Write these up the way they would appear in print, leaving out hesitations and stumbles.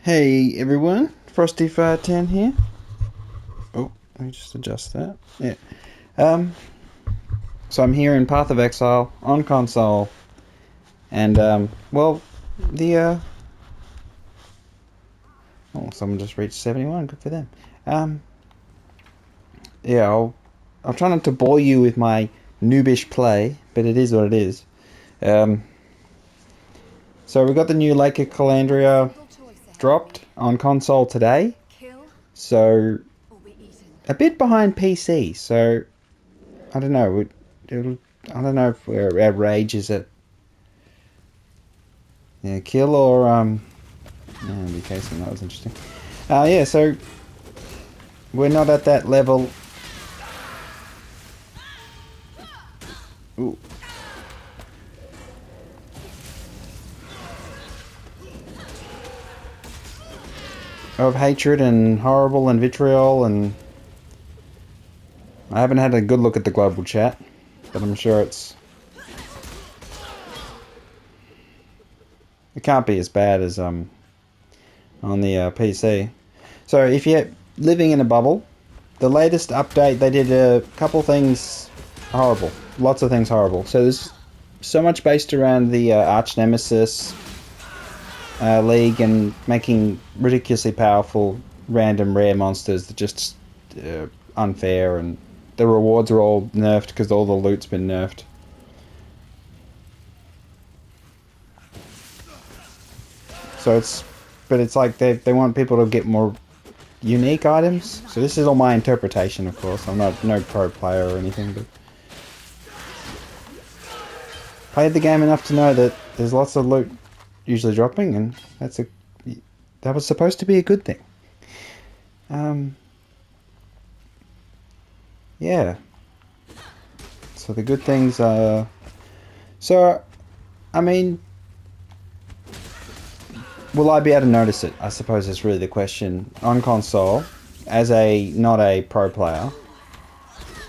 Hey everyone, Frosty510 here. Oh, let me just adjust that. Yeah. Um, so I'm here in Path of Exile on console, and well, the oh, someone just reached 71. Good for them. Um, yeah, I'll try not to bore you with my noobish play, but it is what it is. Um, so we got the new Lake of Kalandria dropped on console today. So a bit behind PC. So I don't know. I don't know if our rage is at kill or yeah, be casing. That was interesting. Yeah, so we're not at that level. Ooh. Of hatred and horrible and vitriol, and I haven't had a good look at the global chat, but I'm sure it can't be as bad as on the PC. So if you're living in a bubble, the latest update they did a couple things horrible, lots of things horrible. So there's so much based around the arch nemesis league and making ridiculously powerful random rare monsters that just unfair, and the rewards are all nerfed because all the loot's been nerfed. So it's like they want people to get more unique items. So this is all my interpretation, of course. I'm not no pro player or anything, but played the game enough to know that there's lots of loot usually dropping, and that was supposed to be a good thing. Yeah. So the good things are. So, I mean, will I be able to notice it? I suppose is really the question on console, as a not a pro player.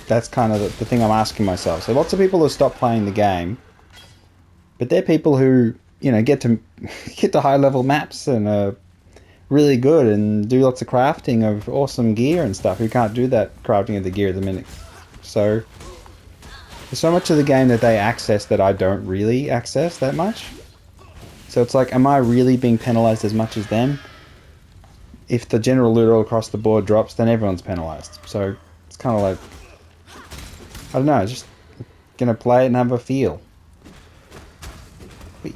That's kind of the thing I'm asking myself. So lots of people have stopped playing the game, but they're people who get to get to high level maps and are really good and do lots of crafting of awesome gear and stuff. Who can't do that crafting of the gear at the minute. So there's so much of the game that they access that I don't really access that much. So it's like, am I really being penalized as much as them? If the general loot all across the board drops, then everyone's penalized. So it's kind of like, I don't know, just gonna play it and have a feel. Wait.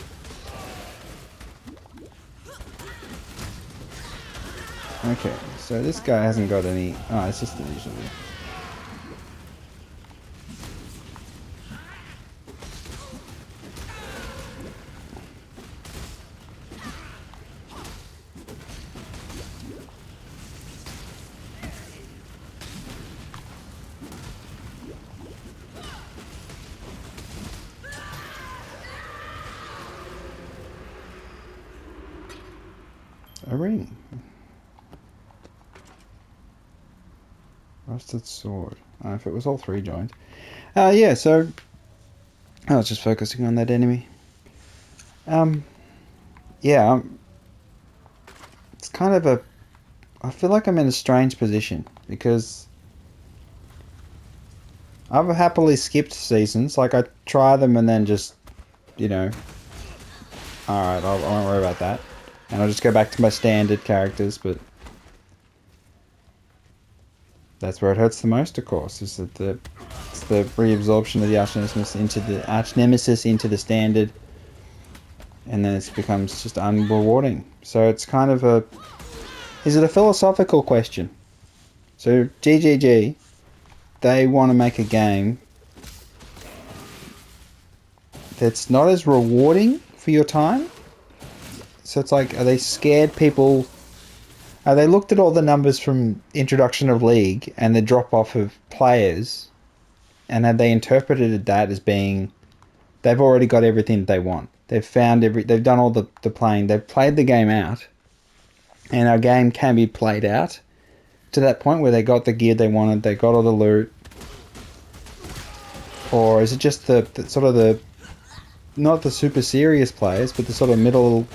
Okay, so this guy hasn't got any. Oh, it's just the usual. A ring. Rusted sword. If it was all three joined. Yeah, so I was just focusing on that enemy. Yeah, it's kind of a. I feel like I'm in a strange position because I've happily skipped seasons. Like I try them and then just, you know, alright, I won't worry about that. And I'll just go back to my standard characters, but that's where it hurts the most, of course, is that it's the reabsorption of the arch nemesis into the standard, and then it becomes just unrewarding. So it's kind of a. Is it a philosophical question? So GGG, they want to make a game that's not as rewarding for your time. So it's like, are they scared people? Are they looked at all the numbers from introduction of League and the drop off of players, and have they interpreted that as being they've already got everything they want? They've found they've done all the playing, they've played the game out, and our game can be played out to that point where they got the gear they wanted, they got all the loot, or is it just the sort of the not the super serious players, but the sort of middle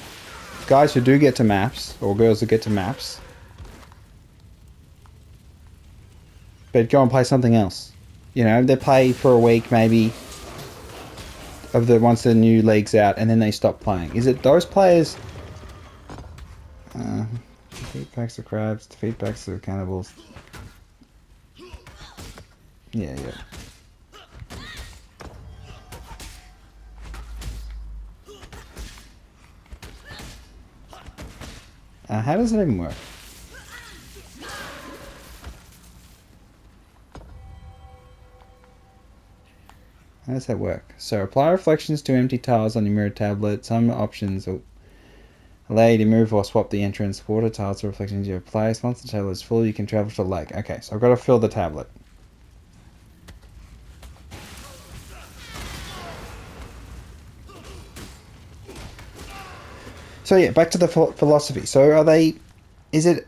guys who do get to maps, or girls who get to maps, but go and play something else. You know, they play for a week maybe once the new league's out, and then they stop playing. Is it those players? Defeat packs of crabs, defeat packs of cannibals. Yeah. How does it even work? How does that work? So apply reflections to empty tiles on your mirror tablet. Some options will allow you to move or swap the entrance. Water tiles or reflections you have placed. Once the tablet is full, you can travel to the lake. Okay, so I've got to fill the tablet. So yeah, back to the philosophy. So is it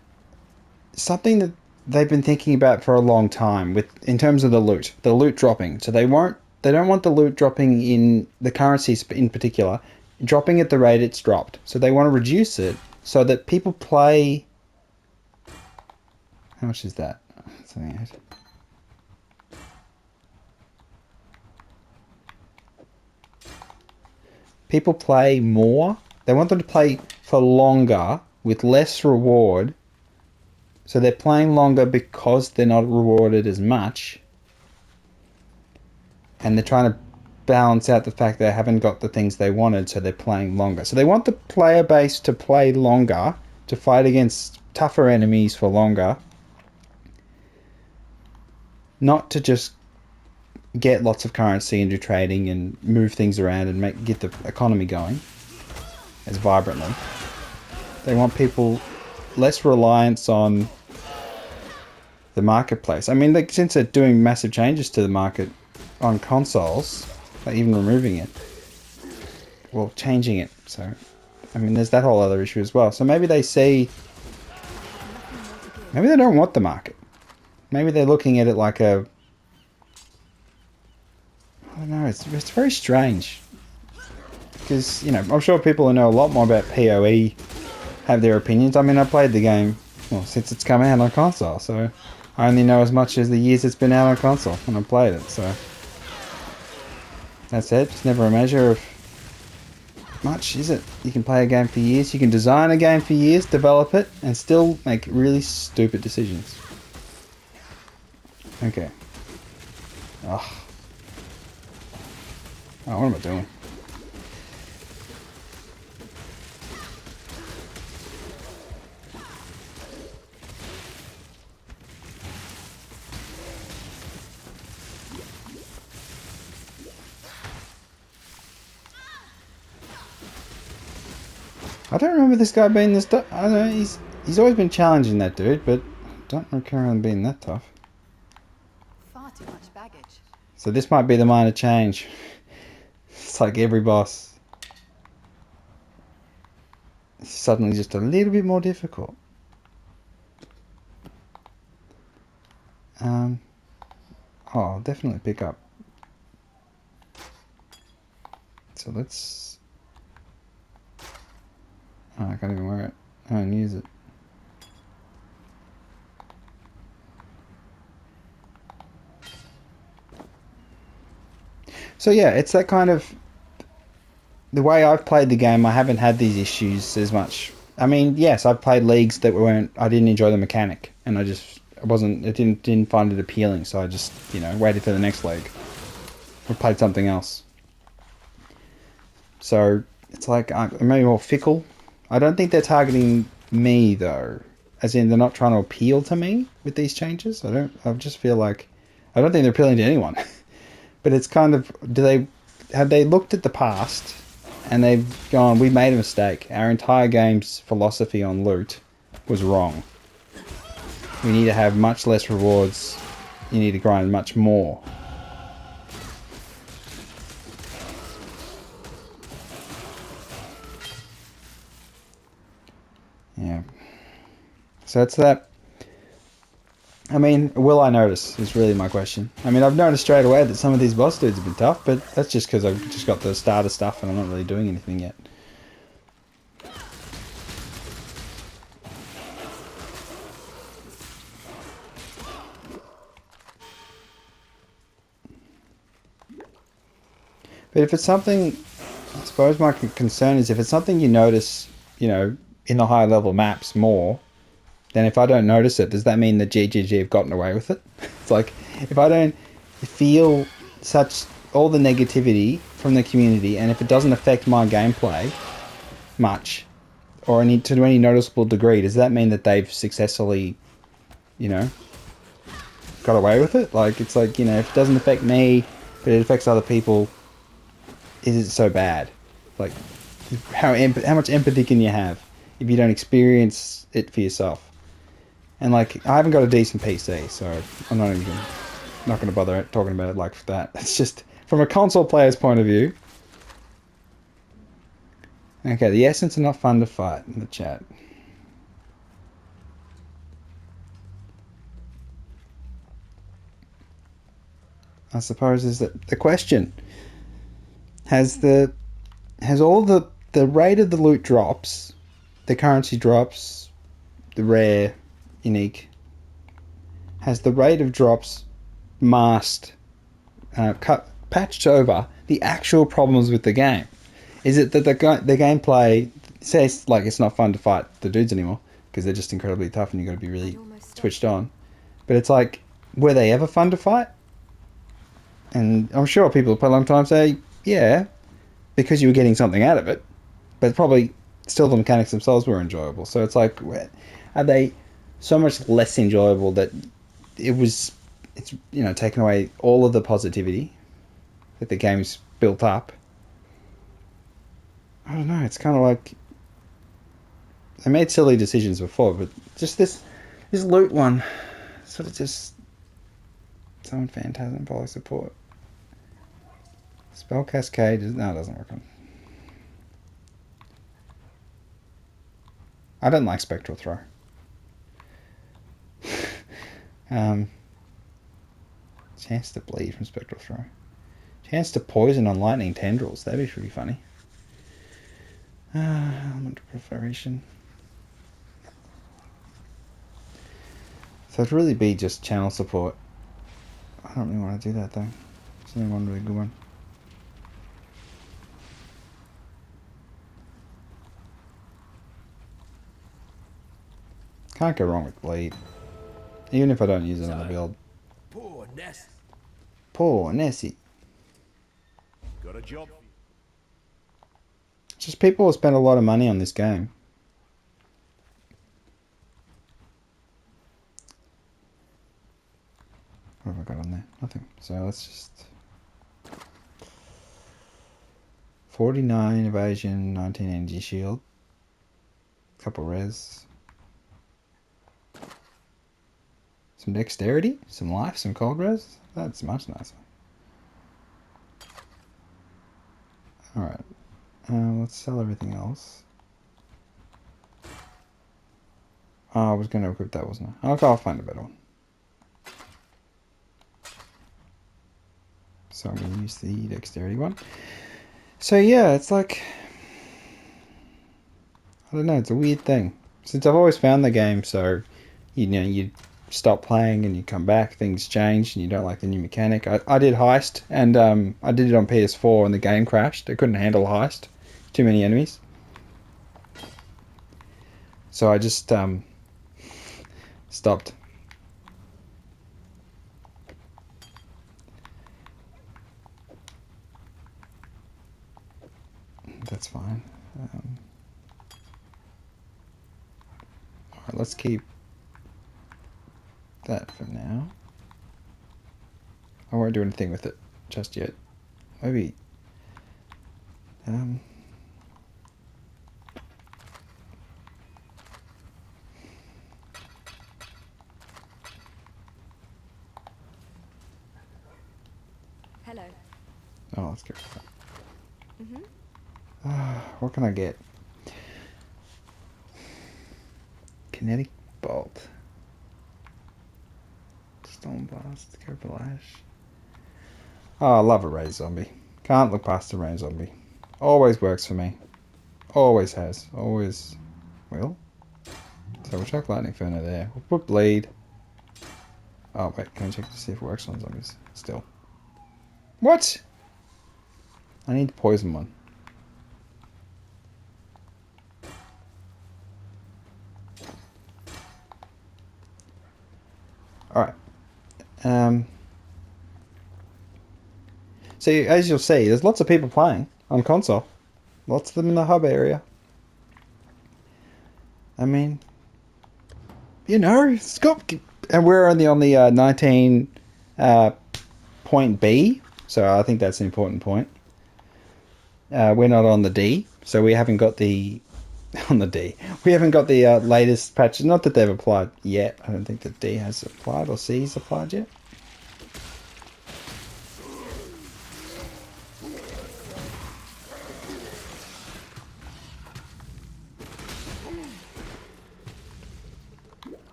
something that they've been thinking about for a long time in terms of the loot dropping? So they don't want the loot dropping in the currencies in particular, dropping at the rate it's dropped. So they want to reduce it so that people play. How much is that? People play more. They want them to play for longer with less reward. So they're playing longer because they're not rewarded as much. And they're trying to balance out the fact they haven't got the things they wanted, so they're playing longer. So they want the player base to play longer, to fight against tougher enemies for longer. Not to just get lots of currency and do trading and move things around and get the economy going as vibrantly. They want people less reliance on the marketplace. I mean, since they're doing massive changes to the market on consoles, like even removing it, well, changing it. So, I mean, there's that whole other issue as well. So maybe they don't want the market. Maybe they're looking at it like I don't know, it's very strange. Because, you know, I'm sure people who know a lot more about PoE have their opinions. I mean, I played the game, well, since it's come out on console, so I only know as much as the years it's been out on console when I played it, so that's it. It's never a measure of much, is it? You can play a game for years, you can design a game for years, develop it, and still make really stupid decisions. Okay. Oh, what am I doing? I don't remember this guy being this tough. I don't know, he's always been challenging that dude, but I don't recall him being that tough. Far too much baggage. So this might be the minor change. It's like every boss. It's suddenly just a little bit more difficult. I'll definitely pick up. So let's... Oh, I can't even wear it. I don't use it. So yeah, it's that kind of... The way I've played the game, I haven't had these issues as much. I mean, yes, I've played leagues that I didn't enjoy the mechanic, and I didn't find it appealing, so I just, you know, waited for the next league. Or played something else. So, it's like, I'm maybe more fickle. I don't think they're targeting me, though. As in, they're not trying to appeal to me with these changes. I just feel like, I don't think they're appealing to anyone. But it's kind of, have they looked at the past and they've gone, we made a mistake. Our entire game's philosophy on loot was wrong. We need to have much less rewards. You need to grind much more. Yeah. So it's that. I mean, will I notice is really my question. I mean, I've noticed straight away that some of these boss dudes have been tough, but that's just because I've just got the starter stuff and I'm not really doing anything yet. But if it's something, I suppose my concern is if it's something you notice, you know, in the high level maps more, then if I don't notice it, does that mean that GGG have gotten away with it? It's like, if I don't feel such, all the negativity from the community, and if it doesn't affect my gameplay much, or to any noticeable degree, does that mean that they've successfully, you know, got away with it? Like, it's like, you know, if it doesn't affect me, but it affects other people, is it so bad? Like, how much empathy can you have if you don't experience it for yourself? And like, I haven't got a decent PC, so I'm not going to bother talking about it like that. It's just from a console player's point of view. Okay, the essence are not fun to fight in the chat. I suppose is that the question has all the rate of the loot drops, the currency drops, the rare, unique, has the rate of drops masked, patched over the actual problems with the game? Is it that the gameplay says like it's not fun to fight the dudes anymore because they're just incredibly tough and you got to be really switched on? But it's like, were they ever fun to fight? And I'm sure people for a long time say, yeah, because you were getting something out of it. But probably still the mechanics themselves were enjoyable. So it's like, are they so much less enjoyable that it's, you know, taken away all of the positivity that the game's built up? I don't know. It's kind of like they made silly decisions before, but just this loot one sort of just summon Phantasm, poly support. Spell Cascade, no, it doesn't work on. I don't like Spectral Throw. Chance to bleed from Spectral Throw. Chance to poison on Lightning Tendrils, that'd be pretty funny. Element of Proliferation. So it'd really be just channel support. I don't really want to do that though. There's only one really good one. Can't go wrong with Bleed. Even if I don't use it on the build. Poor Nessie. Poor Nessie. Got a job. Just people will spend a lot of money on this game. What have I got on there? Nothing. So let's just... 49 evasion, 19 energy shield. Couple res. Some dexterity, some life, some cold res. That's much nicer. Alright. Let's sell everything else. Oh, I was going to equip that, wasn't I? Okay, I'll find a better one. So I'm going to use the dexterity one. So yeah, it's like... I don't know, it's a weird thing. Since I've always found the game, so... You know, you stop playing and you come back, things change, and you don't like the new mechanic. I did Heist, and I did it on PS4 and the game crashed. I couldn't handle Heist. Too many enemies. So I just stopped. That's fine. Alright, let's keep that for now. I won't do anything with it just yet. Maybe Hello. oh, let's go for that. What can I get? Kinetic Bolt. Storm Blast, Cobra Lash. Oh, I love a Ray Zombie. Can't look past a Ray Zombie. Always works for me. Always has. Always will. So we'll chuck Lightning Inferno there. We'll put Bleed. Oh, wait. Can I check to see if it works on zombies? Still. What? I need the poison one. Alright. So as you'll see, there's lots of people playing on console. Lots of them in the hub area. I mean, you know, it's got... And we're only on the 19 point B, so I think that's an important point. We're not on the D, so we haven't got the... on the D. We haven't got the latest patch. Not that they've applied yet. I don't think that D has applied or C has applied yet.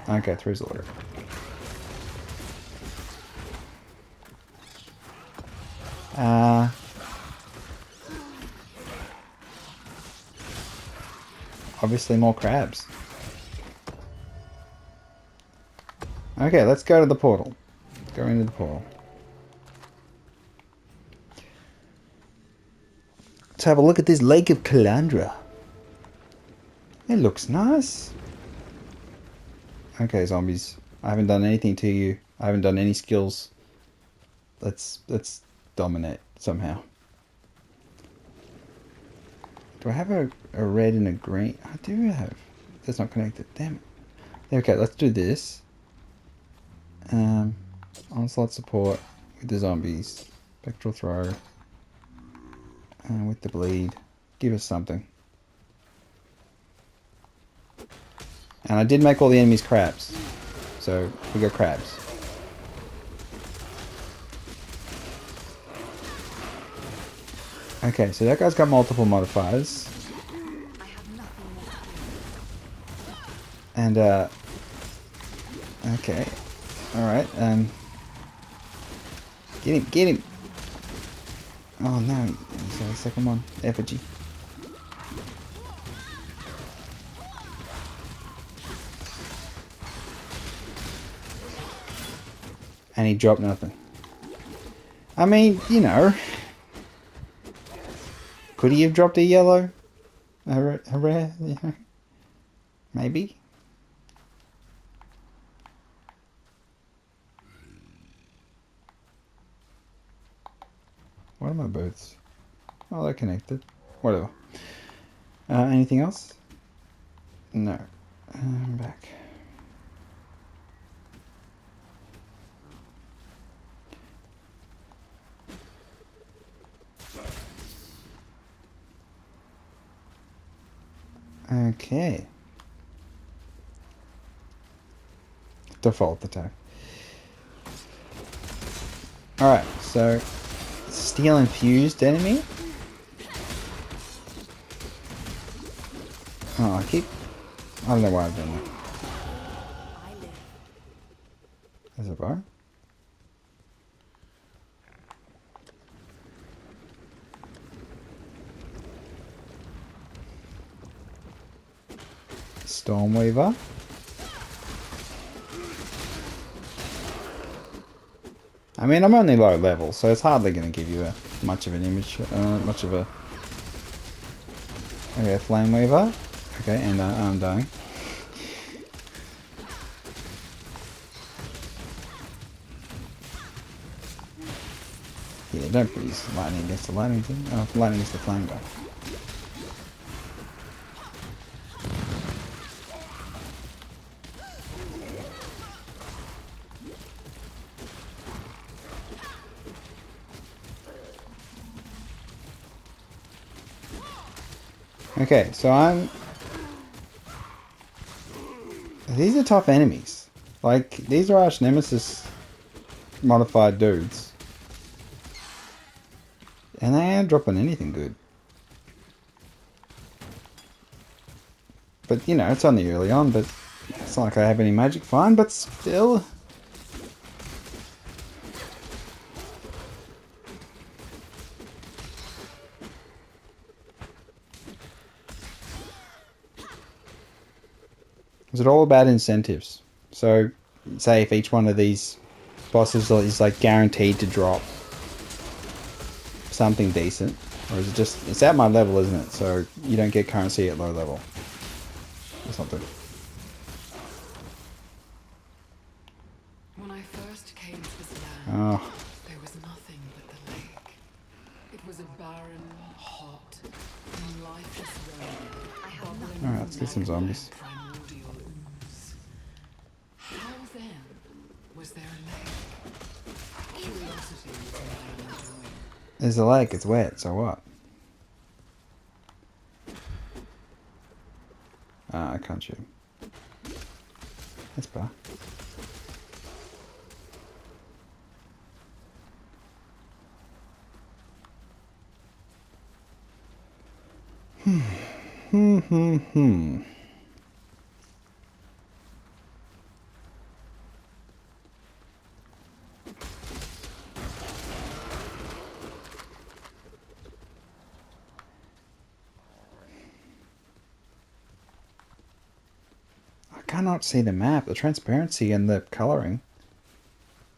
Okay, through's the order. Obviously more crabs. Okay, let's go to the portal. Go into the portal. Let's have a look at this Lake of Kalandria. It looks nice. Okay, zombies. I haven't done anything to you. I haven't done any skills. Let's dominate somehow. Do I have a red and a green? I do have. That's not connected. Damn it. Okay, let's do this. Onslaught support with the zombies. Spectral throw. With the bleed. Give us something. And I did make all the enemies crabs. So, we got crabs. Okay, so that guy's got multiple modifiers. I have nothing more to do. And, okay. Alright, get him! Oh no, he's got a second one. Effigy. And he dropped nothing. I mean, you know. Could he have dropped a yellow? A rare? Yeah. Maybe. What are my boots? Oh, they're connected. Whatever. Anything else? No. I'm back. Okay. Default attack. Alright, so steel infused enemy. Oh, I don't know why I've done that. I live. There's a bar. Stormweaver. I mean, I'm only low level, so it's hardly going to give you much of an image, much of a... Okay, Flameweaver. Okay, and I'm dying. Yeah, don't use lightning against the lightning thing. Oh, lightning against the flame guy. Okay, so these are tough enemies. Like, these are Arch Nemesis modified dudes. And they ain't dropping anything good. But, you know, it's only early on, but it's not like I have any magic. Fine, but still... Is it all about incentives? So, say if each one of these bosses is like guaranteed to drop something decent? Or is it just... It's at my level, isn't it? So you don't get currency at low level. Or something. When I first came to this land, Oh, there was nothing but the lake. It was a barren, hot, and lifeless realm, bubbling alright, let's get some zombies. primordial ooze. How then was there a lake? Curiosity was my undoing. There's a lake, it's wet, so what? Ah, I can't shoot. That's better. I cannot see the map, the transparency and the colouring.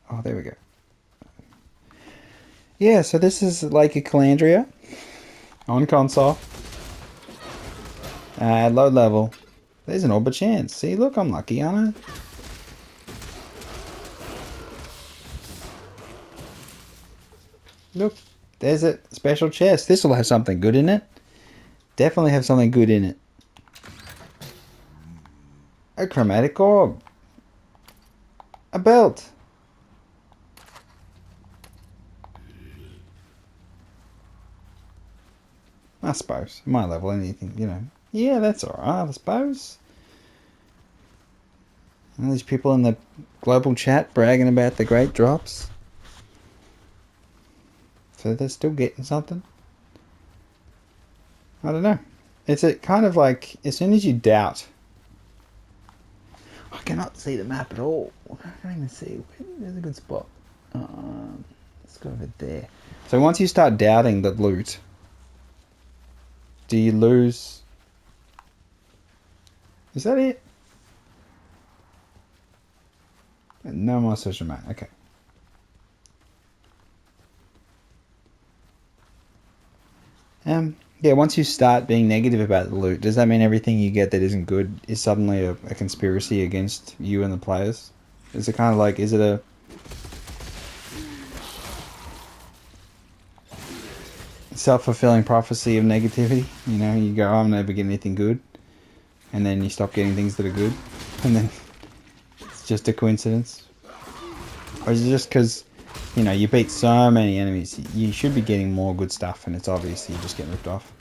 Oh, there we go. Yeah, so this is Lake of Kalandria on console. Low level. There's an Orb chance. See, look, I'm lucky, aren't I? Look, there's a special chest. This will have something good in it. Definitely have something good in it. A chromatic orb. A belt. I suppose. My level, anything, you know. Yeah, that's alright, I suppose. And these people in the global chat bragging about the great drops. So they're still getting something? I don't know. It's a kind of like, as soon as you doubt. I cannot see the map at all. I can't even see. There's a good spot. Let's go over there. So once you start doubting the loot, do you lose? Is that it? No more social map. Okay. Yeah, once you start being negative about the loot, does that mean everything you get that isn't good is suddenly a conspiracy against you and the players? Is it kind of like, is it a... self-fulfilling prophecy of negativity? You know, you go, I'm never getting anything good. And then you stop getting things that are good. And then it's just a coincidence. Or is it just because, you know, you beat so many enemies, you should be getting more good stuff, and it's obvious you're just getting ripped off.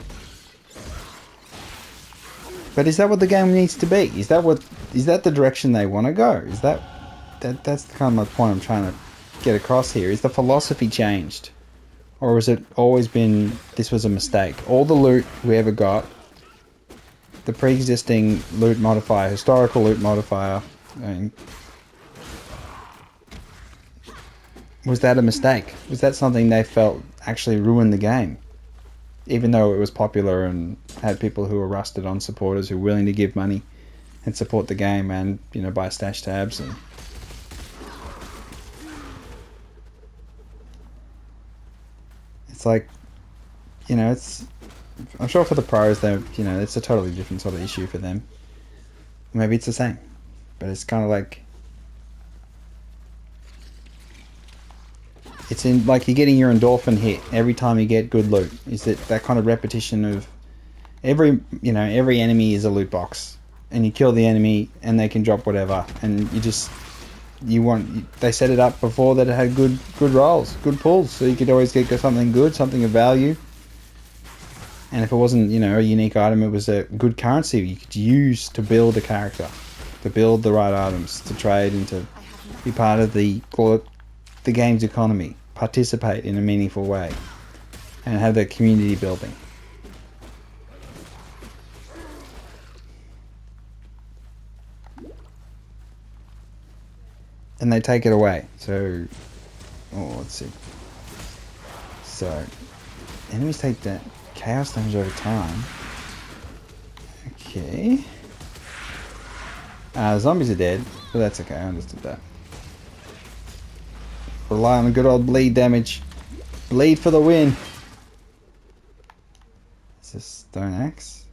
But is that what the game needs to be? Is that the direction they want to go? Is that's kind of my point I'm trying to get across here. Is the philosophy changed? Or has it always been, this was a mistake? All the loot we ever got, the pre-existing loot modifier, historical loot modifier, was that a mistake? Was that something they felt actually ruined the game? Even though it was popular and had people who were rusted on supporters who were willing to give money and support the game and, you know, buy stash tabs and... It's like, you know, it's... I'm sure for the pros, they're, you know, it's a totally different sort of issue for them. Maybe it's the same. But it's kind of like... It's in, like, you're getting your endorphin hit every time you get good loot. Is it that kind of repetition of... Every enemy is a loot box. And you kill the enemy and they can drop whatever. And you just... They set it up before that it had good rolls, good pulls. So you could always get something good, something of value. And if it wasn't, you know, a unique item, it was a good currency you could use to build a character. To build the right items, to trade and to be part of the game's economy. Participate in a meaningful way. And have that community building. And they take it away. So, let's see. So, enemies take that chaos damage over time. Okay. Zombies are dead, but that's okay. I understood that. Rely on the good old bleed damage. Bleed for the win. Stone axe.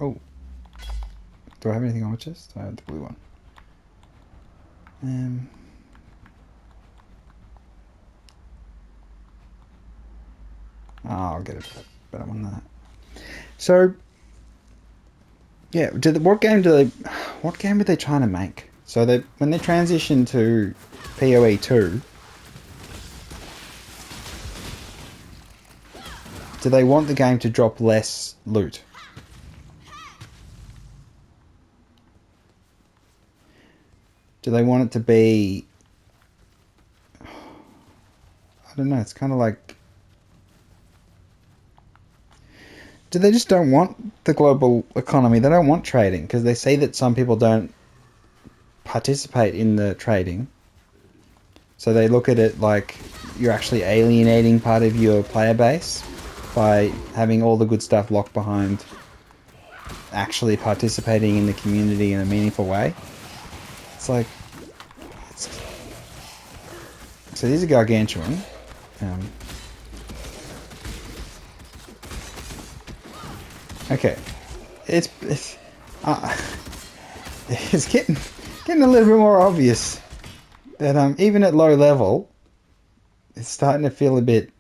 Oh. Do I have anything on my chest? I have the blue one. I'll get a better one than that. So, yeah, what game are they trying to make? So when they transition to PoE 2, do they want the game to drop less loot? Do they want it to be... I don't know, it's kind of like... Do they just don't want the global economy? They don't want trading because they see that some people don't participate in the trading. So they look at it like you're actually alienating part of your player base by having all the good stuff locked behind actually participating in the community in a meaningful way. It's like... So these are gargantuan. Okay, it's getting a little bit more obvious that even at low level, it's starting to feel a bit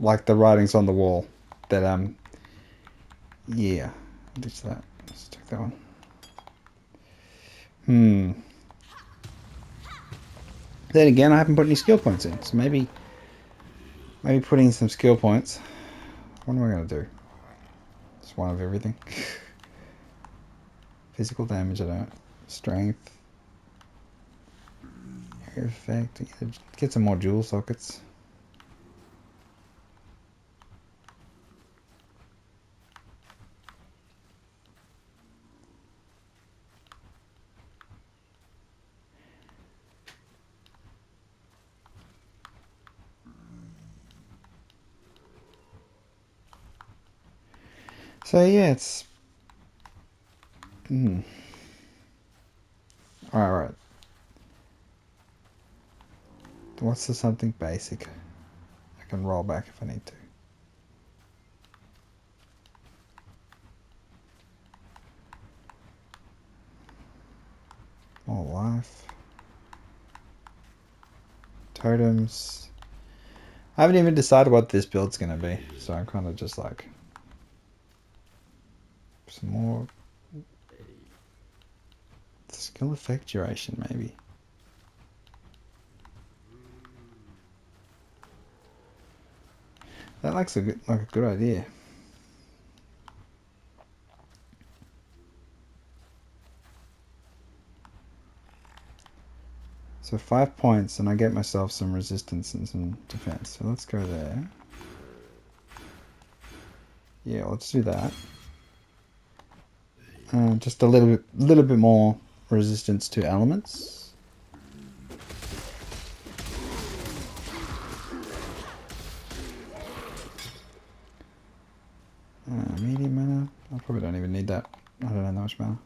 like the writing's on the wall. That yeah, ditch that. Let's check that one. Then again, I haven't put any skill points in, so maybe putting some skill points. What am I going to do? Just one of everything. Physical damage, I don't. Strength. Area effect. Get some more jewel sockets. So yeah, it's... Alright. What's the something basic? I can roll back if I need to. More life. Totems. I haven't even decided what this build's going to be, so I'm kind of just like... Some more... Skill effect duration, maybe. That looks like a good idea. So 5 points and I get myself some resistance and some defense. So let's go there. Yeah, let's do that. Just a little bit more resistance to elements. Medium mana. I probably don't even need that. I don't know that much mana.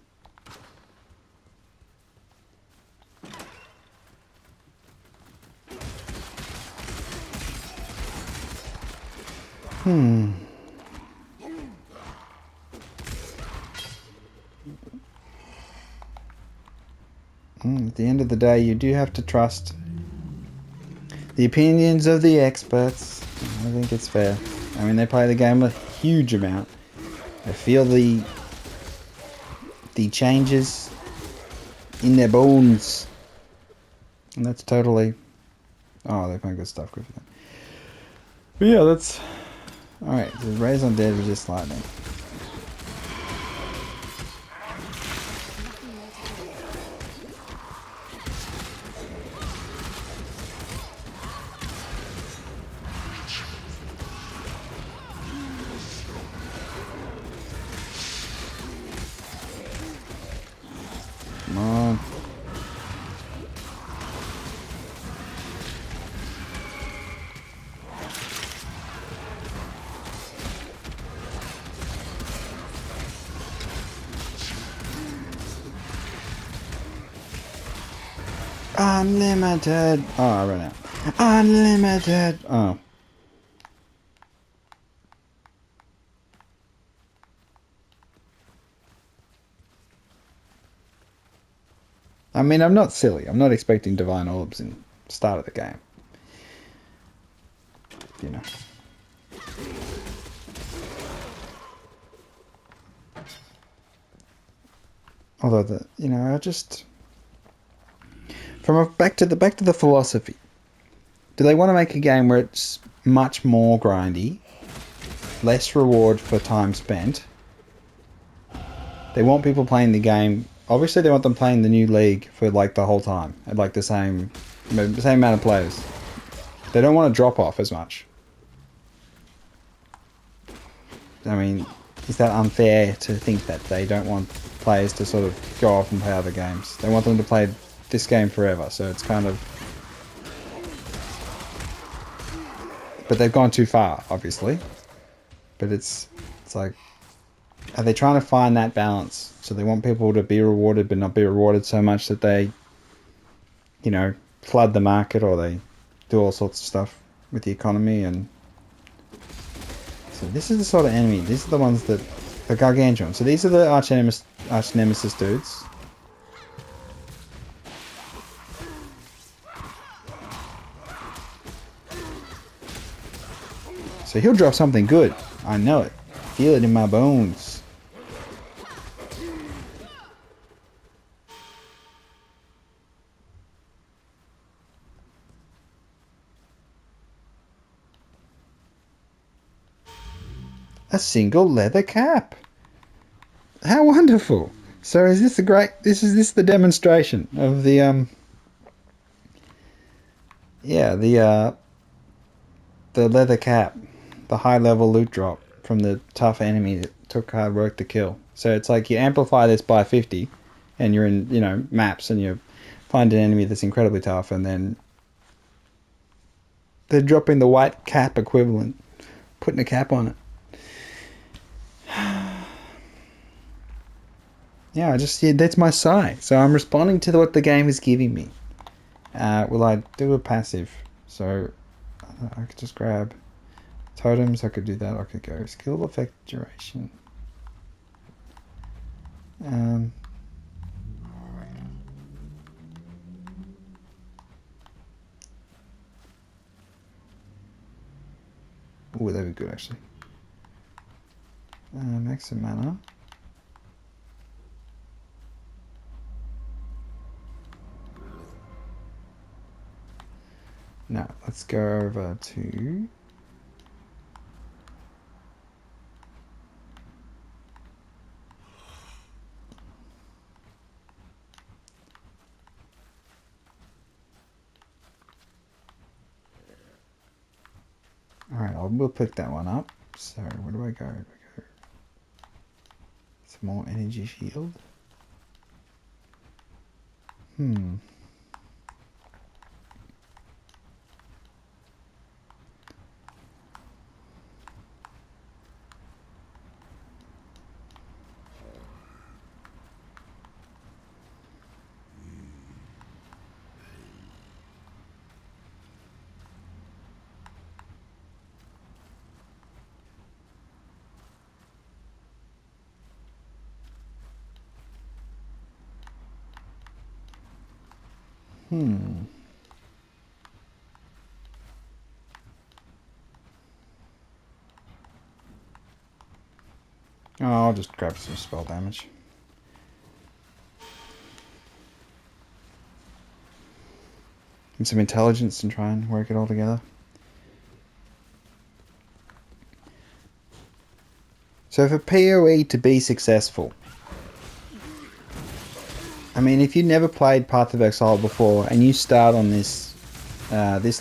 At the end of the day, you do have to trust the opinions of the experts. I think it's fair. I mean, they play the game a huge amount. They feel the changes in their bones. And that's totally... Oh, they find good stuff. Good for them. But yeah, that's... Alright, so raise on dead, resist lightning. Come on. Unlimited. Oh, I ran out. Unlimited. Oh, I mean, I'm not silly. I'm not expecting Divine Orbs in the start of the game. You know. Although I just back to the philosophy. Do they want to make a game where it's much more grindy, less reward for time spent? They want people playing the game. Obviously, they want them playing the new league for like the whole time at like the same amount of players. They don't want to drop off as much. I mean, is that unfair to think that they don't want players to sort of go off and play other games? They want them to play this game forever, so it's kind of... But they've gone too far, obviously. But it's like... Are they trying to find that balance? So they want people to be rewarded but not be rewarded so much that they, flood the market, or they do all sorts of stuff with the economy. And so this is the sort of enemy. These are the ones that... The Gargantuan. So these are the arch nemesis dudes. So he'll drop something good. I know it. Feel it in my bones. A single leather cap. How wonderful. So is this the demonstration of the the leather cap, the high level loot drop from the tough enemy that took hard work to kill. So it's like you amplify this by 50 and you're in, maps, and you find an enemy that's incredibly tough, and then they're dropping the white cap equivalent, putting a cap on it. Yeah, that's my sigh. So I'm responding to what the game is giving me. Will I do a passive? So I could just grab totems. I could do that. I could go skill effect duration. Oh, that'd be good actually. Max some mana. Now, let's go over to... Alright, we'll pick that one up. So, where do I go? Some more energy shield. Oh, I'll just grab some spell damage. And some intelligence and try and work it all together. So for PoE to be successful, I mean, if you never played Path of Exile before and you start on this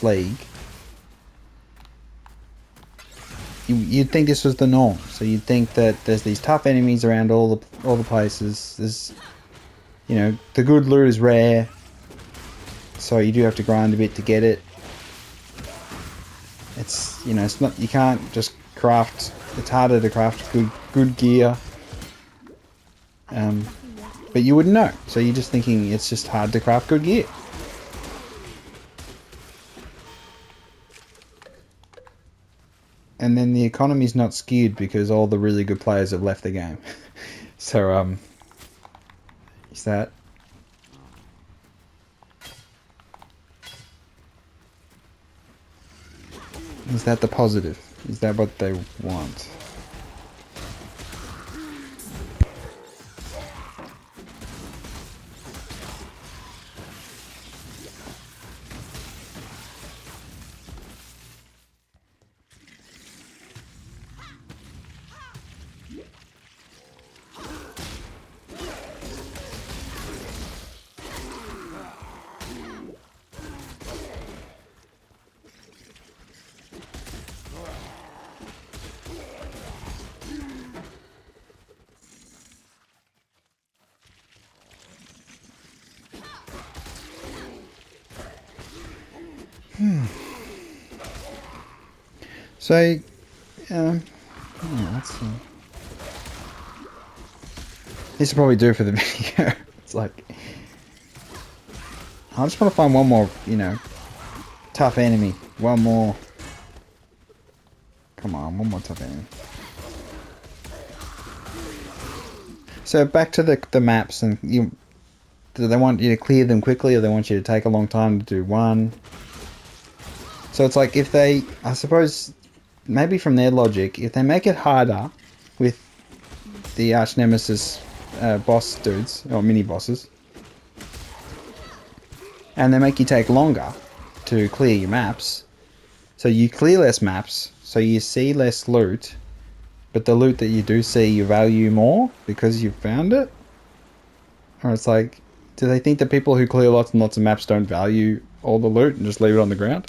league, you'd think this was the norm. So you'd think that there's these tough enemies around all the places. There's, the good loot is rare, so you do have to grind a bit to get it. It's it's not, you can't just craft. It's harder to craft good gear. But you wouldn't know, so you're just thinking it's just hard to craft good gear. And then the economy's not skewed because all the really good players have left the game. So, is that... Is that the positive? Is that what they want? So, yeah, let's see. This will probably do for the video. It's like, I just want to find one more, you know, tough enemy. One more. Come on, one more tough enemy. So back to the maps, and do they want you to clear them quickly, or they want you to take a long time to do one? So it's like if they, I suppose, maybe from their logic, if they make it harder with the arch nemesis boss dudes or mini bosses, and they make you take longer to clear your maps, so you clear less maps, so you see less loot, but the loot that you do see you value more because you found it. Or it's like, do they think that people who clear lots and lots of maps don't value all the loot and just leave it on the ground?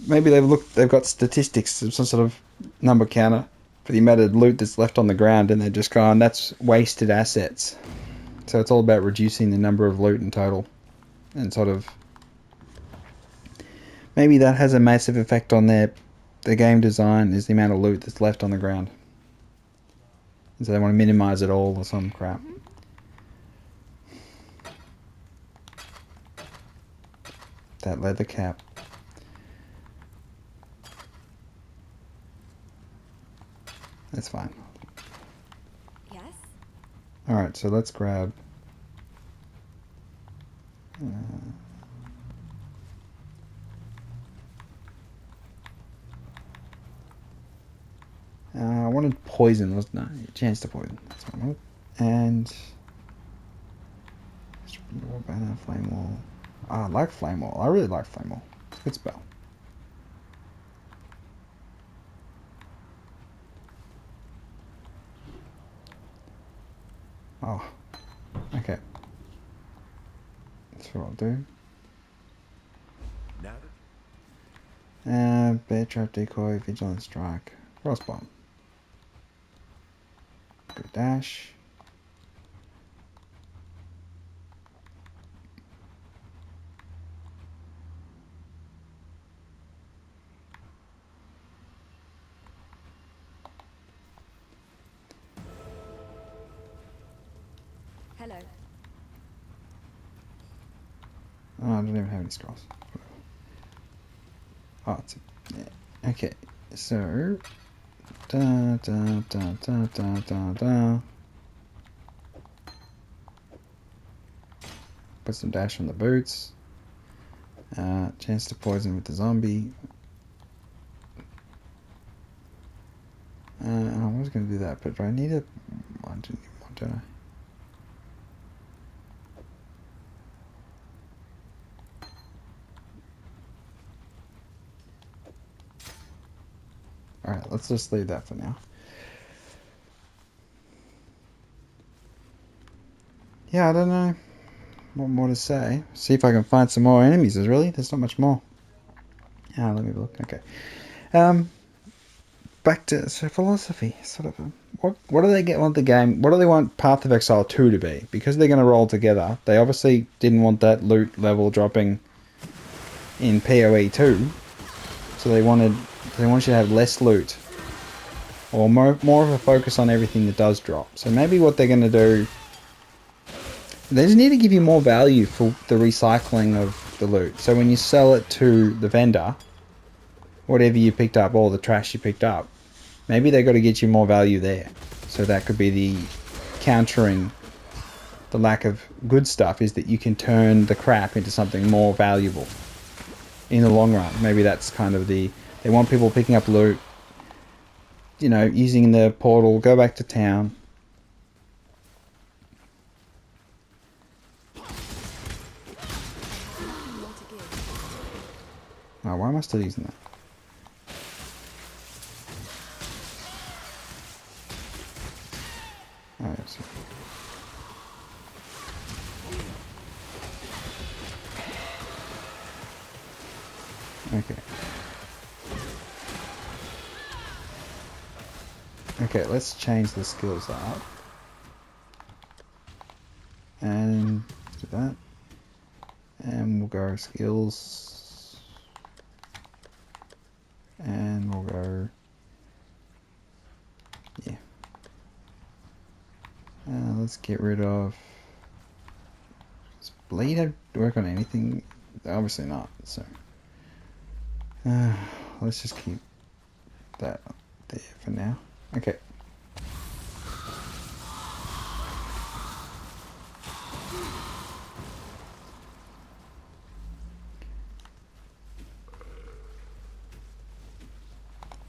Maybe they've got statistics, some sort of number counter for the amount of loot that's left on the ground, and they're just going, that's wasted assets. So it's all about reducing the number of loot in total, and sort of maybe that has a massive effect on their game design, is the amount of loot that's left on the ground. And so they want to minimize it all or some crap. That leather cap. That's fine. Yes? Alright, so let's grab... I wanted poison, wasn't I? Chance to poison. That's what I wanted. And... War banner, flame wall. I like flame wall. I really like flame wall. It's a good spell. Oh. Okay. That's what I'll do. Bear trap, decoy, vigilant strike, crossbomb. Good dash. Hello. Oh, I don't even have any scrolls. Oh, it's yeah. Okay. So da da da da da da da. Put some dash on the boots. Chance to poison with the zombie. I was going to do that, but do I need a... I didn't need one, don't I? Alright, let's just leave that for now. Yeah, I don't know what more to say. See if I can find some more enemies. There's not much more. Ah, let me look. Okay. Back to philosophy. Sort of. What do they want the game? What do they want Path of Exile 2 to be? Because they're going to roll together. They obviously didn't want that loot level dropping in PoE 2, so they want you to have less loot, or more of a focus on everything that does drop. So maybe what they're going to do, they just need to give you more value for the recycling of the loot. So when you sell it to the vendor, whatever you picked up, all the trash you picked up, maybe they got to get you more value there. So that could be the countering the lack of good stuff, is that you can turn the crap into something more valuable in the long run. Maybe that's kind of the They want people picking up loot. You know, using the portal, go back to town. Nothing more to give. Oh, why am I still using that? Oh, yes. Okay. Okay, let's change the skills up. And do that. And we'll go skills. And we'll go... Yeah. Let's get rid of... Does bleed have to work on anything? Obviously not, so... let's just keep that up there for now. Okay.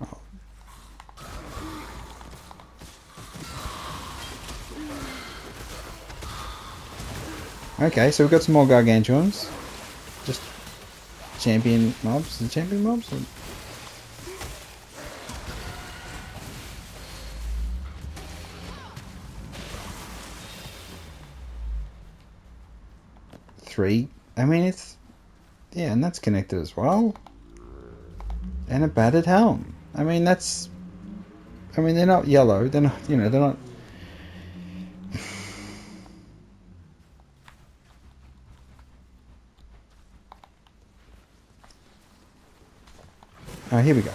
Oh. Okay, so we've got some more gargantuans. Just champion mobs. The champion mobs? Or... Three. I mean, it's... Yeah, and that's connected as well. And a battered helm. I mean, that's... I mean, they're not yellow. They're not, you know, they're not... Oh, here we go.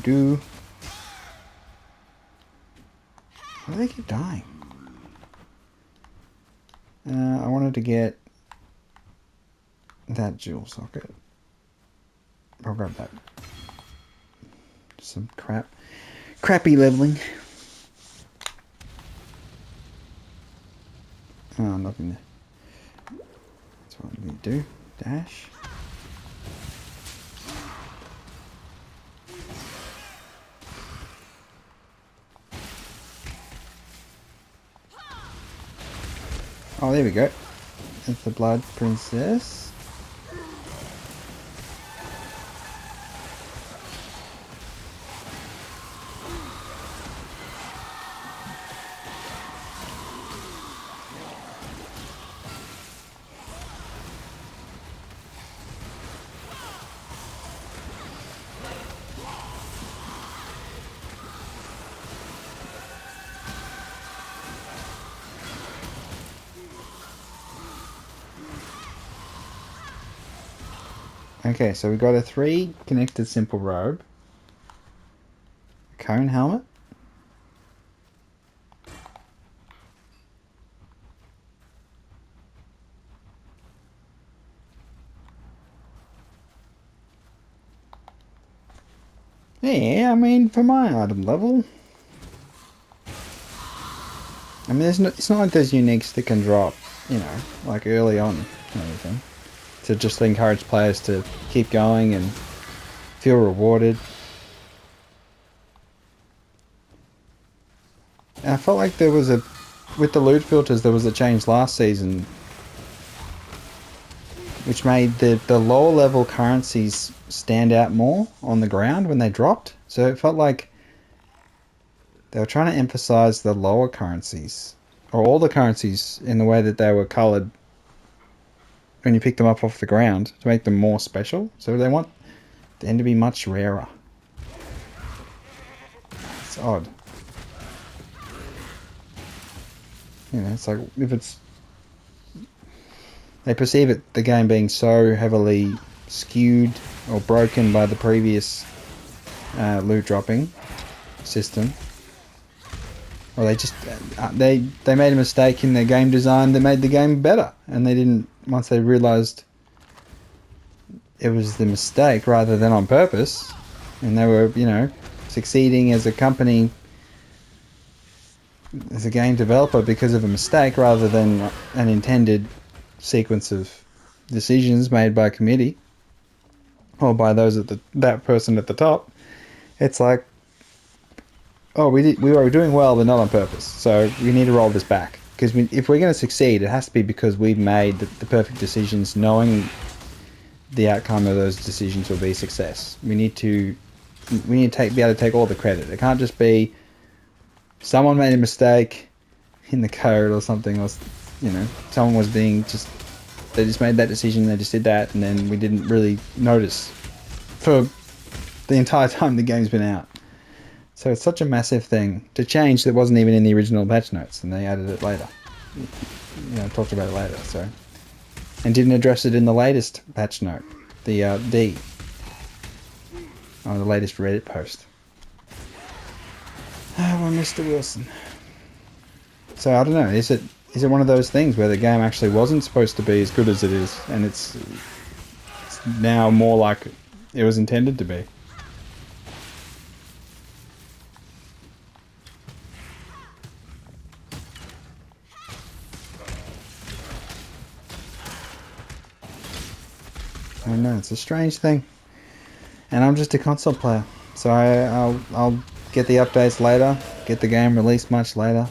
Do. Why do they keep dying? I wanted to get that jewel socket. I'll grab that. Some crappy leveling. Oh, nothing there. That's what I'm going to do. Dash. Oh, there we go. That's the Blood Princess. Okay, so we've got a 3 connected simple robe. A cone helmet. Yeah, I mean, for my item level. I mean, it's not like there's uniques that can drop, you know, like early on and everything. To just encourage players to keep going and feel rewarded. And I felt like there was a, with the loot filters, there was a change last season which made the lower level currencies stand out more on the ground when they dropped. So it felt like they were trying to emphasize the lower currencies, or all the currencies, in the way that they were coloured when you pick them up off the ground to make them more special. So they want them to be much rarer. It's odd. You know, it's like if it's... They perceive it, the game being so heavily skewed or broken by the previous loot dropping system. Or they just... they made a mistake in their game design that made the game better. And they didn't once they realized it was the mistake rather than on purpose, and they were, you know, succeeding as a company, as a game developer because of a mistake rather than an intended sequence of decisions made by a committee or by those at that person at the top. It's like, oh, we were doing well, but not on purpose. So we need to roll this back, because if we're going to succeed, it has to be because we've made the perfect decisions, knowing the outcome of those decisions will be success. We need to be able to take all the credit. It can't just be someone made a mistake in the code or something, or, you know, someone was being just, they just made that decision, they just did that, and then we didn't really notice for the entire time the game's been out. So it's such a massive thing to change that wasn't even in the original patch notes, and they added it later. You know, talked about it later, so. And didn't address it in the latest patch note, the D, or the latest Reddit post. Ah, well, Mr. Wilson. So I don't know. Is it one of those things where the game actually wasn't supposed to be as good as it is, and it's now more like it was intended to be? I don't know. It's a strange thing, and I'm just a console player, so I'll get the updates later, get the game released much later,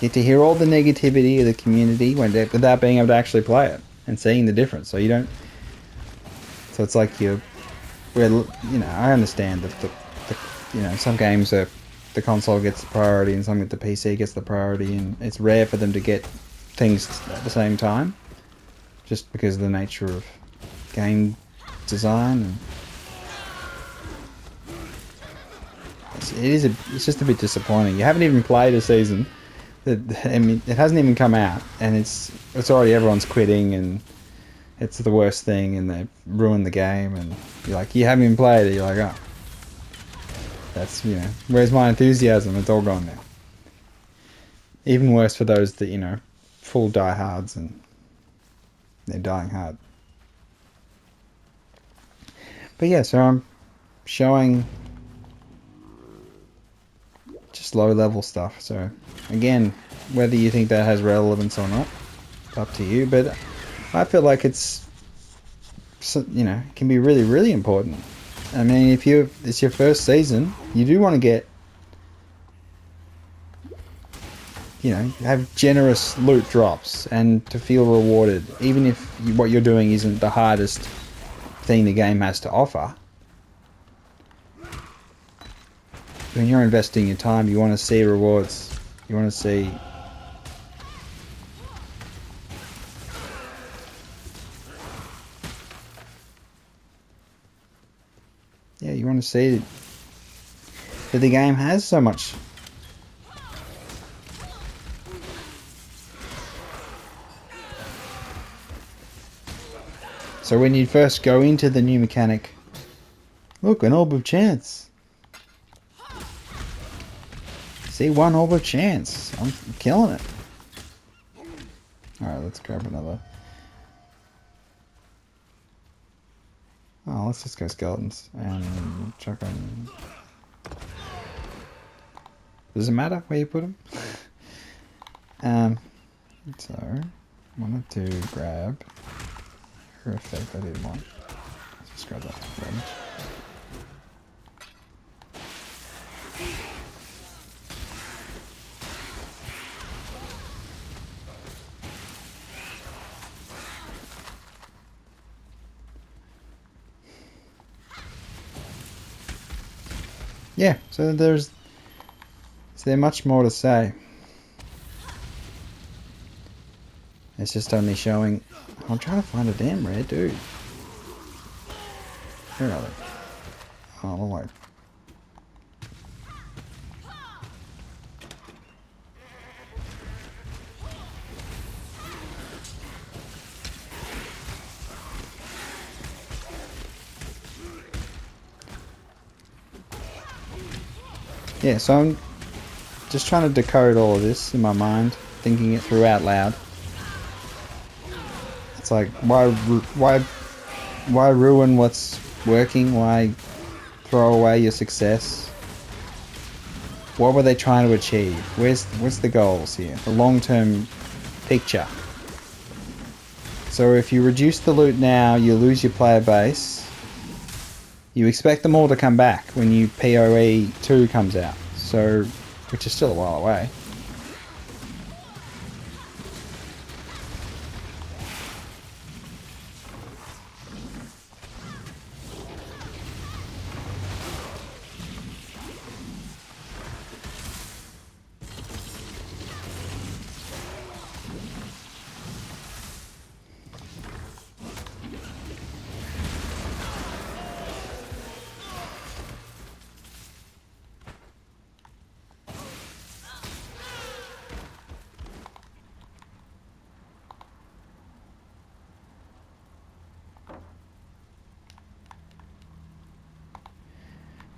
get to hear all the negativity of the community without being able to actually play it and seeing the difference. So you don't. So it's like you know, I understand that you know, some games are, the console gets the priority and some the PC gets the priority, and it's rare for them to get things at the same time, just because of the nature of game design. And it's just a bit disappointing. You haven't even played a season. I mean, it hasn't even come out, and it's already, everyone's quitting, and it's the worst thing, and they've ruined the game, and you're like, you haven't even played it. You're like, oh, that's, you know, where's my enthusiasm? It's all gone now. Even worse for those that, you know, full diehards, and they're dying hard. But yeah, so I'm showing just low level stuff. So again, whether you think that has relevance or not, it's up to you. But I feel like it's, you know, it can be really, really important. I mean, if it's your first season, you do want to get, you know, have generous loot drops and to feel rewarded, even if what you're doing isn't the hardest thing the game has to offer. When you're investing your time, you want to see rewards. You want to see, yeah, you want to see that the game has so much. So when you first go into the new mechanic, look, an orb of chance. See, one orb of chance. I'm killing it. Alright, let's grab another. Oh, let's just go skeletons and chuck on. Does it matter where you put them? So I wanted to grab her effect I didn't want. Let's just grab that damage. Yeah, so there's much more to say. It's just only showing. I'm trying to find a damn rare dude. Where are they? Oh, all right. Yeah, so I'm just trying to decode all of this in my mind, thinking it through out loud. It's like, why ruin what's working? Why throw away your success? What were they trying to achieve? What's the goals here? The long-term picture. So if you reduce the loot now, you lose your player base. You expect them all to come back when you PoE 2 comes out. So, which is still a while away.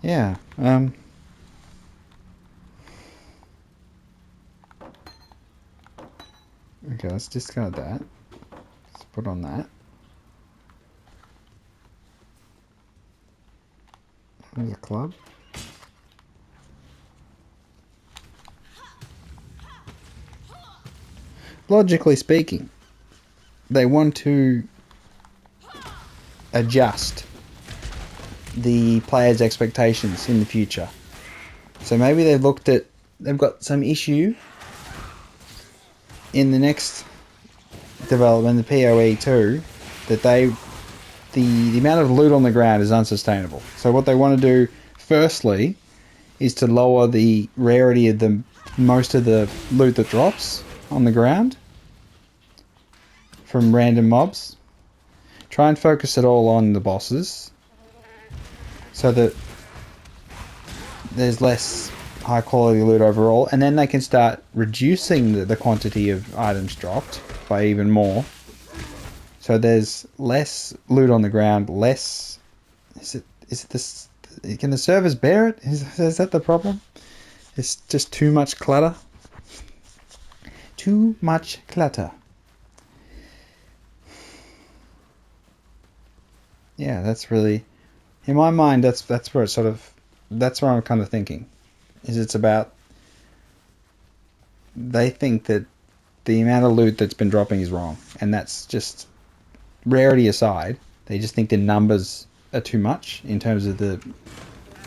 Yeah, okay, let's discard that. Let's put on that. There's a club. Logically speaking, they want to adjust the players' expectations in the future. So maybe they've got some issue in the next development, the PoE 2, that the amount of loot on the ground is unsustainable. So what they want to do, firstly, is to lower the rarity of most of the loot that drops on the ground from random mobs. Try and focus it all on the bosses, so that there's less high quality loot overall, and then they can start reducing the quantity of items dropped by even more. So there's less loot on the ground, less... Is it this... Can the servers bear it? Is that the problem? It's just too much clutter. Too much clutter. Yeah, that's really... In my mind, that's where it's sort of... That's where I'm kind of thinking. Is it's about... They think that the amount of loot that's been dropping is wrong. And that's just... Rarity aside, they just think the numbers are too much in terms of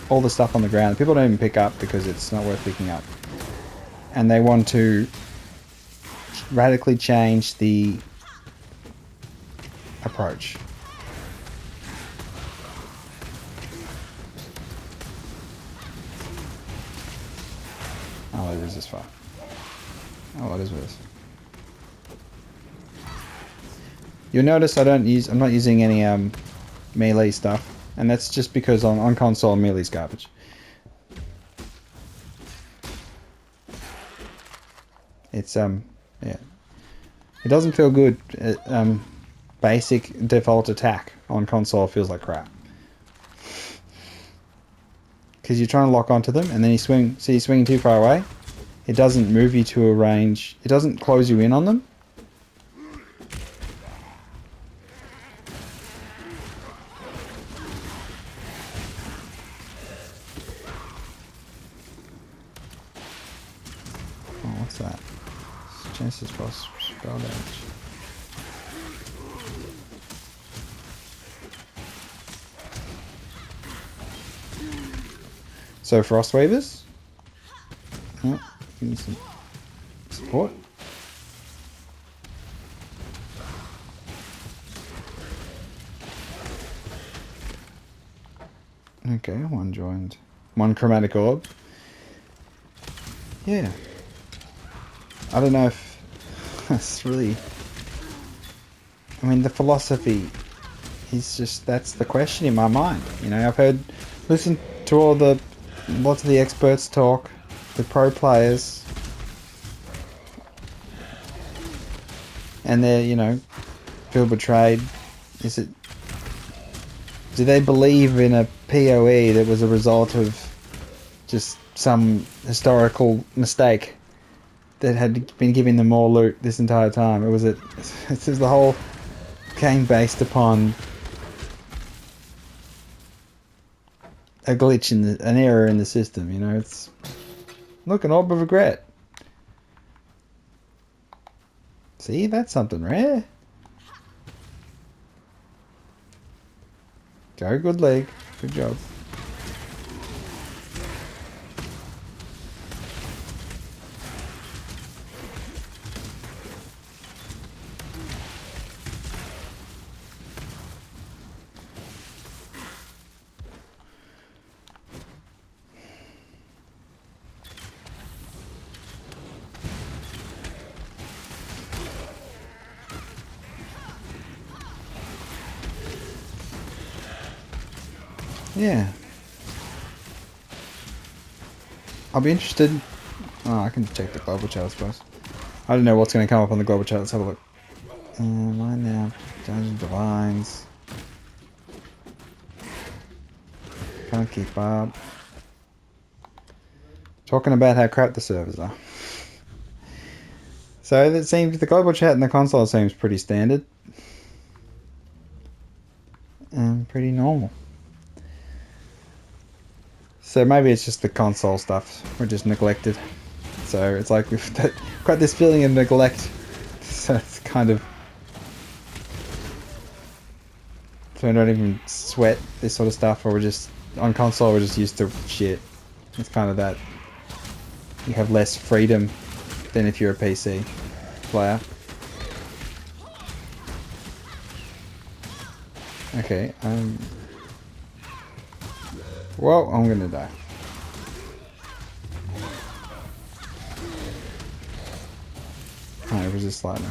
all the stuff on the ground. People don't even pick up because it's not worth picking up. And they want to radically change the approach. Oh, it is this far. Oh, it is with this. You'll notice I'm not using any melee stuff, and that's just because on console melee's garbage. It's yeah, it doesn't feel good. Basic default attack on console feels like crap because you're trying to lock onto them, and then you swing. So you're swinging too far away. It doesn't move you to a range. It doesn't close you in on them. What's that? Chances for spell damage. So Frostweavers. Oh, give me some support. Okay, one joined. One chromatic orb. Yeah. I don't know if that's really... I mean, the philosophy is just... That's the question in my mind. You know, listened to lots of the experts talk, the pro players, and they're, you know, feel betrayed. Do they believe in a PoE that was a result of just some historical mistake that had been giving them more loot this entire time? Or was it... This is the whole game based upon a glitch in an error in the system. You know, it's look, an orb of regret. See, that's something rare. Go, good leg. Good job. Yeah. I'll be interested. Oh, I can check the global chat, I suppose. I don't know what's going to come up on the global chat. Let's have a look. Right now, Dungeon Divines. Can't keep up. Talking about how crap the servers are. So it seems the global chat and the console seems pretty standard. And pretty normal. So maybe it's just the console stuff. We're just neglected. So it's like we've got this feeling of neglect. So it's kind of... So we don't even sweat this sort of stuff, or we're just... On console we're just used to shit. It's kind of that. You have less freedom than if you're a PC player. Okay, well, I'm gonna die. Alright, resist lightning.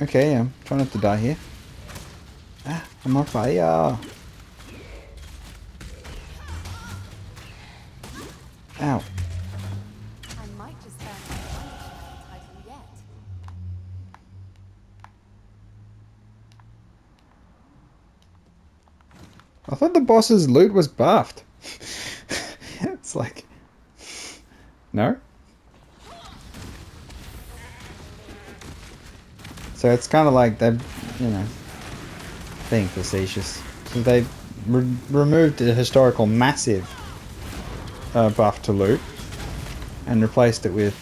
Okay, I'm trying not to die here. Ah, I'm on fire. Ow. I might just earn my title yet. I thought the boss's loot was buffed. It's like... No? So it's kind of like they're, you know, being facetious. So they removed the historical massive buff to loot and replaced it with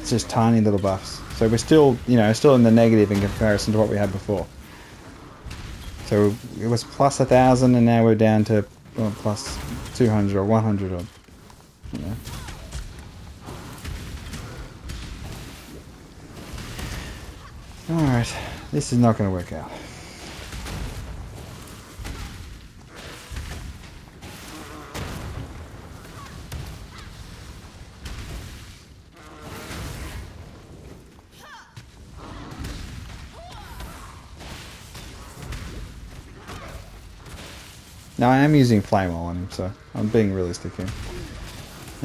just tiny little buffs. So we're still, you know, still in the negative in comparison to what we had before. So it was plus 1,000 and now we're down to plus 200 or 100 or, you know. Alright, this is not going to work out. Now I am using flame on him, so I'm being realistic here.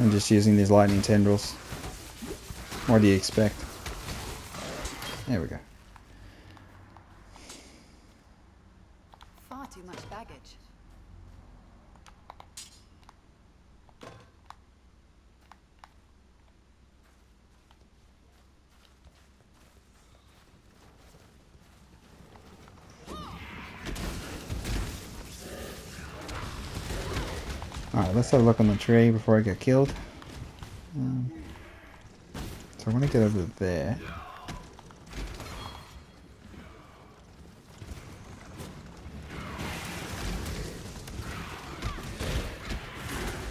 I'm just using these lightning tendrils. What do you expect? There we go. Far too much baggage. Alright, let's have a look on the tree before I get killed. So I want to get over there.